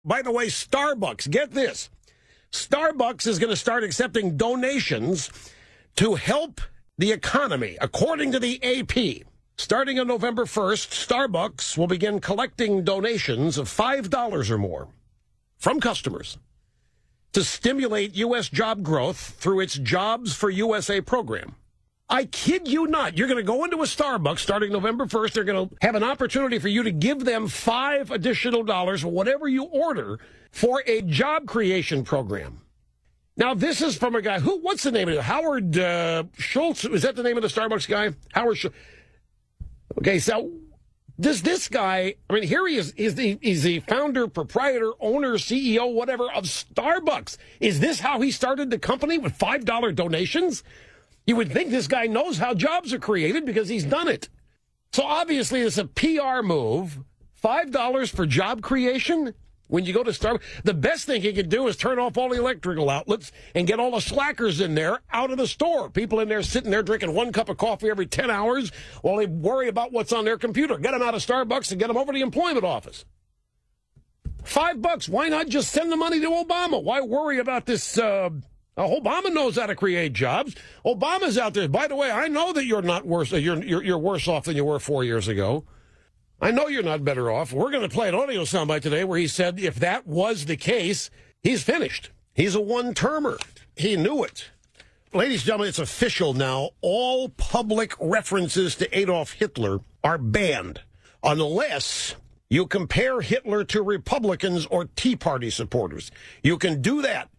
By the way, Starbucks, get this. Starbucks is going to start accepting donations to help the economy, according to the AP. Starting on November 1st, Starbucks will begin collecting donations of $5 or more from customers to stimulate U.S. job growth through its Jobs for USA program. I kid you not. You're going to go into a Starbucks starting November 1st. They're going to have an opportunity for you to give them $5 additional or whatever you order for a job creation program. Now, this is from a guy what's the name of it? Howard Schultz. Is that the name of the Starbucks guy? Howard Schultz. Okay, so does this guy, I mean, here he is, he's the founder, proprietor, owner, CEO, whatever, of Starbucks. Is this how he started the company, with $5 donations? You would think this guy knows how jobs are created because he's done it. So obviously it's a PR move. $5 for job creation when you go to Starbucks. The best thing he could do is turn off all the electrical outlets and get all the slackers in there out of the store. People in there sitting there drinking 1 cup of coffee every 10 hours while they worry about what's on their computer. Get them out of Starbucks and get them over to the employment office. $5. Why not just send the money to Obama? Why worry about this? Obama knows how to create jobs. Obama's out there. By the way, I know that you're not worse. You're worse off than you were 4 years ago. I know you're not better off. We're going to play an audio soundbite today where he said if that was the case, he's finished. He's a one-termer. He knew it. Ladies and gentlemen, it's official now. All public references to Adolf Hitler are banned unless you compare Hitler to Republicans or Tea Party supporters. You can do that.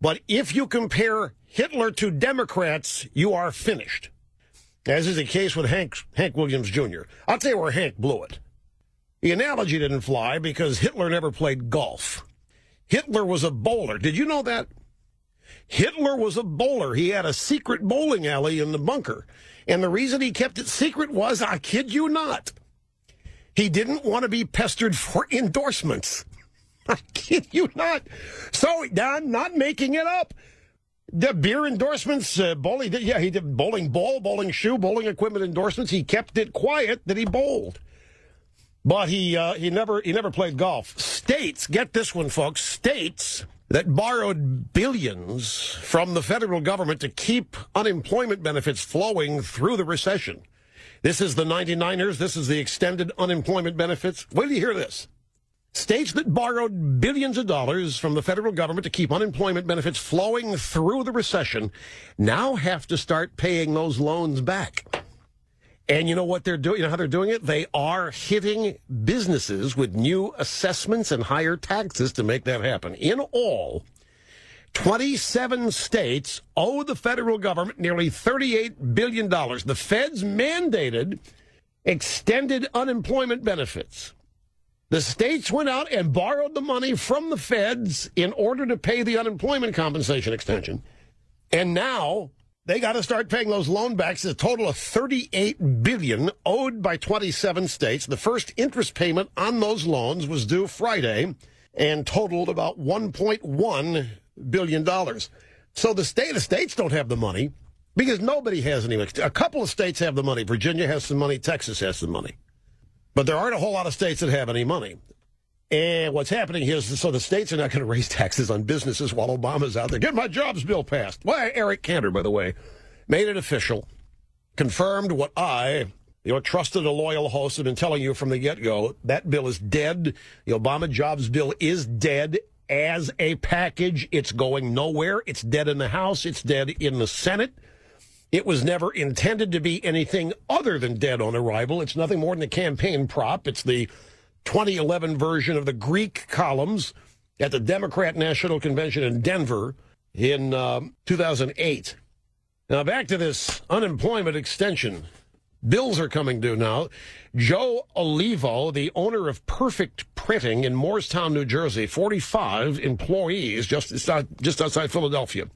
But if you compare Hitler to Democrats, you are finished. As is the case with Hank Williams Jr. I'll tell you where Hank blew it. The analogy didn't fly because Hitler never played golf. Hitler was a bowler. Did you know that? Hitler was a bowler. He had a secret bowling alley in the bunker. And the reason he kept it secret was, I kid you not, he didn't want to be pestered for endorsements. I kid you not. So, I'm not making it up. The beer endorsements, bowling, he did bowling ball, bowling shoe, bowling equipment endorsements. He kept it quiet that he bowled. But he never played golf. States, get this one, folks, states that borrowed billions from the federal government to keep unemployment benefits flowing through the recession. This is the 99ers. This is the extended unemployment benefits. Wait till you hear this. States that borrowed billions of dollars from the federal government to keep unemployment benefits flowing through the recession now have to start paying those loans back. And you know what they're doing? You know how they're doing it? They are hitting businesses with new assessments and higher taxes to make that happen. In all, 27 states owe the federal government nearly $38 billion. The feds mandated extended unemployment benefits. The states went out and borrowed the money from the feds in order to pay the unemployment compensation extension. And now they got to start paying those loan backs, a total of $38 billion owed by 27 states. The first interest payment on those loans was due Friday and totaled about $1.1 billion. So the states don't have the money because nobody has any. A couple of states have the money. Virginia has some money. Texas has some money. But there aren't a whole lot of states that have any money. And what's happening here is, so the states are not going to raise taxes on businesses while Obama's out there. Get my jobs bill passed. Well, Eric Cantor, by the way, made it official, confirmed what I, your trusted and loyal host, have been telling you from the get-go. That bill is dead. The Obama jobs bill is dead as a package. It's going nowhere. It's dead in the House. It's dead in the Senate. It was never intended to be anything other than dead on arrival. It's nothing more than a campaign prop. It's the 2011 version of the Greek columns at the Democrat National Convention in Denver in 2008. Now, back to this unemployment extension. Bills are coming due now. Joe Olivo, the owner of Perfect Printing in Morristown, New Jersey, 45 employees just outside Philadelphia,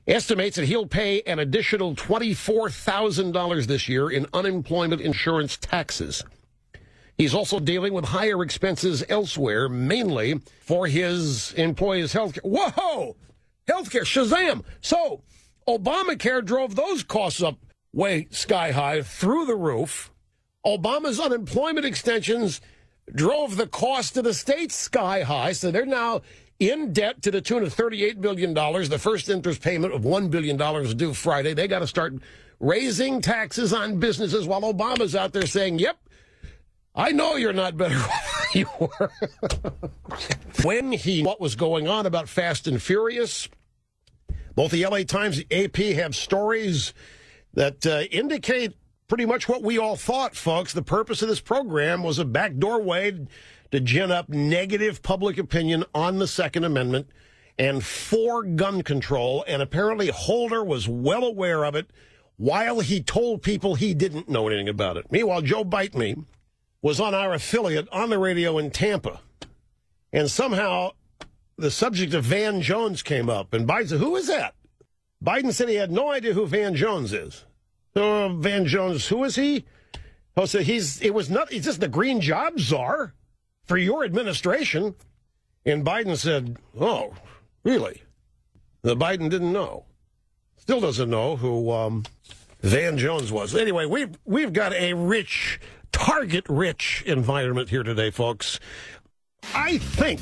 estimates that he'll pay an additional $24,000 this year in unemployment insurance taxes. He's also dealing with higher expenses elsewhere, mainly for his employees' health care. Whoa! Health care, Shazam! So, Obamacare drove those costs up way sky high, through the roof. Obama's unemployment extensions drove the cost of the state sky high. So they're now in debt to the tune of $38 billion. The first interest payment of $1 billion is due Friday. They got to start raising taxes on businesses while Obama's out there saying, yep, I know you're not better off than you were. What was going on about Fast and Furious, both the LA Times and AP have stories that indicate pretty much what we all thought, folks. The purpose of this program was a backdoor way to gin up negative public opinion on the Second Amendment and for gun control, and apparently Holder was well aware of it while he told people he didn't know anything about it. Meanwhile, Joe Bite Me was on our affiliate on the radio in Tampa, and somehow the subject of Van Jones came up, and Biden said, who is that? Biden said he had no idea who Van Jones is. So Van Jones, who is he? Oh, so he's just the green job czar for your administration. And Biden said, oh, really? The Biden didn't know. Still doesn't know who Van Jones was. Anyway, we've got a target-rich environment here today, folks. I think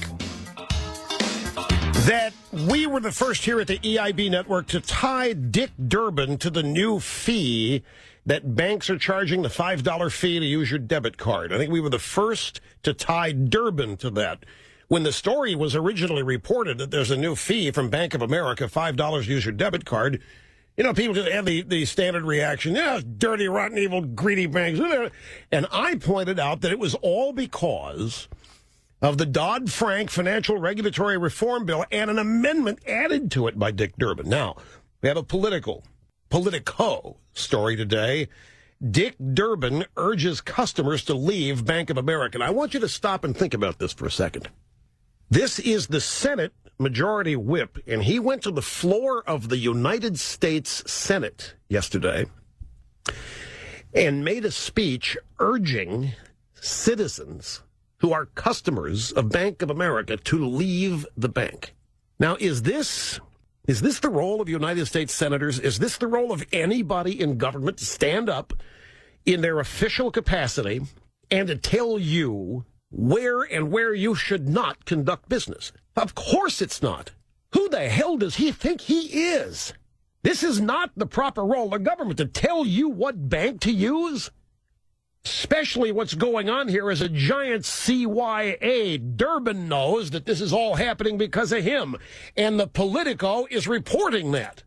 that we were the first here at the EIB network to tie Dick Durbin to the new fee that banks are charging, the $5 fee to use your debit card. I think we were the first to tie Durbin to that. When the story was originally reported that there's a new fee from Bank of America, $5 to use your debit card, you know, people just had the standard reaction, yeah, dirty, rotten, evil, greedy banks. And I pointed out that it was all because of the Dodd-Frank Financial Regulatory Reform Bill and an amendment added to it by Dick Durbin. Now, we have a Politico story today. Dick Durbin urges customers to leave Bank of America. And I want you to stop and think about this for a second. This is the Senate Majority Whip, and he went to the floor of the United States Senate yesterday and made a speech urging citizens who are customers of Bank of America to leave the bank. Now, is this the role of United States senators? Is this the role of anybody in government to stand up in their official capacity and to tell you where you should not conduct business? Of course it's not. Who the hell does he think he is? This is not the proper role of government to tell you what bank to use. Especially what's going on here is a giant CYA. Durbin knows that this is all happening because of him, and the Politico is reporting that.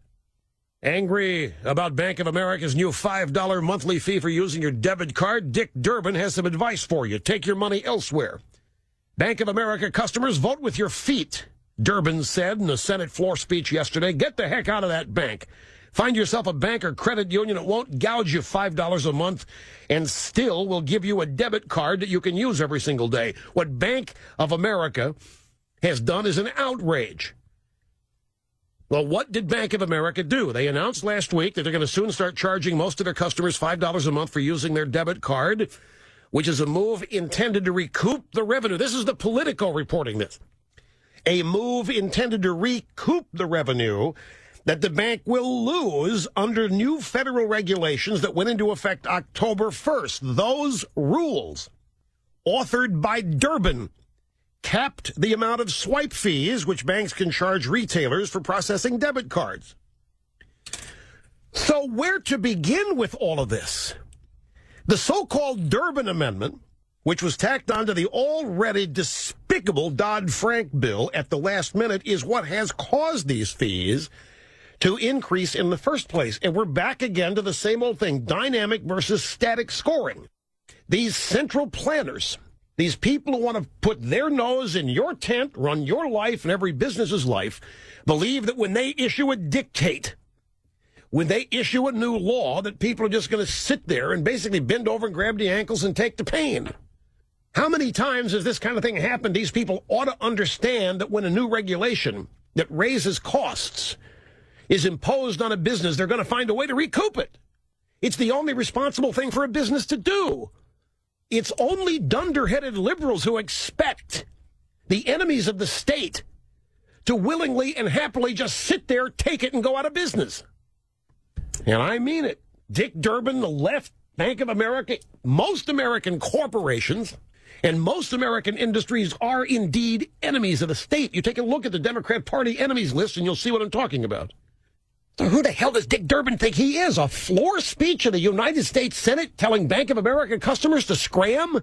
Angry about Bank of America's new $5 monthly fee for using your debit card, Dick Durbin has some advice for you. Take your money elsewhere. Bank of America customers, vote with your feet, Durbin said in a Senate floor speech yesterday. Get the heck out of that bank. Find yourself a bank or credit union that won't gouge you $5 a month and still will give you a debit card that you can use every single day. What Bank of America has done is an outrage. Well, what did Bank of America do? They announced last week that they're going to soon start charging most of their customers $5 a month for using their debit card, which is a move intended to recoup the revenue. This is the Politico reporting this. A move intended to recoup the revenue that the bank will lose under new federal regulations that went into effect October 1st. Those rules, authored by Durbin, capped the amount of swipe fees which banks can charge retailers for processing debit cards. So where to begin with all of this? The so-called Durbin Amendment, which was tacked onto the already despicable Dodd-Frank bill at the last minute, is what has caused these fees to increase in the first place. And we're back again to the same old thing, dynamic versus static scoring. These central planners, these people who want to put their nose in your tent, run your life and every business's life, believe that when they issue a dictate, when they issue a new law, that people are just going to sit there and basically bend over and grab the ankles and take the pain. How many times has this kind of thing happened? These people ought to understand that when a new regulation that raises costs is imposed on a business, they're going to find a way to recoup it. It's the only responsible thing for a business to do. It's only dunderheaded liberals who expect the enemies of the state to willingly and happily just sit there, take it, and go out of business. And I mean it. Dick Durbin, the left, Bank of America, most American corporations And most American industries are indeed enemies of the state. You take a look at the Democrat Party enemies list and you'll see what I'm talking about. So who the hell does Dick Durbin think he is? A floor speech in the United States Senate telling Bank of America customers to scram?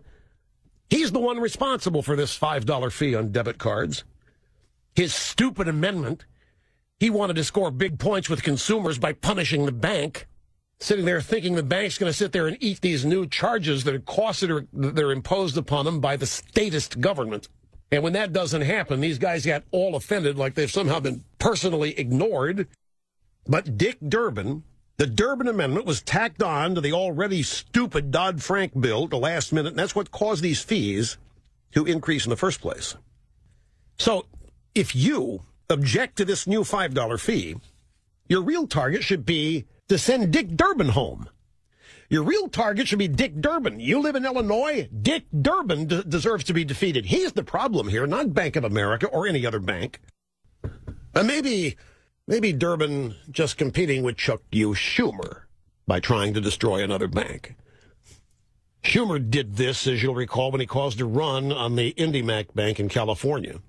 He's the one responsible for this $5 fee on debit cards. His stupid amendment, he wanted to score big points with consumers by punishing the bank. Sitting there thinking the bank's going to sit there and eat these new charges that are costed or they're imposed upon them by the statist government. And when that doesn't happen, these guys get all offended like they've somehow been personally ignored. But Dick Durbin, the Durbin Amendment was tacked on to the already stupid Dodd-Frank bill at the last minute, and that's what caused these fees to increase in the first place. So if you object to this new $5 fee, your real target should be to send Dick Durbin home. Your real target should be Dick Durbin. You live in Illinois, Dick Durbin deserves to be defeated. He's the problem here, not Bank of America or any other bank. Maybe Durbin just competing with Chuck U. Schumer by trying to destroy another bank. Schumer did this, as you'll recall, when he caused a run on the IndyMac Bank in California,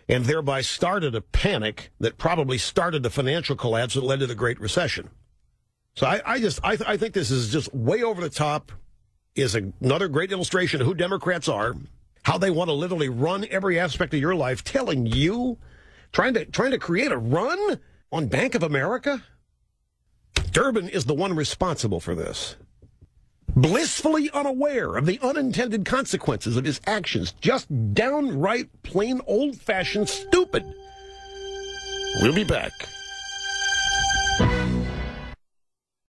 and thereby started a panic that probably started the financial collapse that led to the Great Recession. So I think this is just way over the top, is another great illustration of who Democrats are, how they want to literally run every aspect of your life, telling you, trying to create a run on Bank of America. Durbin is the one responsible for this. Blissfully unaware of the unintended consequences of his actions, just downright plain old-fashioned stupid. We'll be back.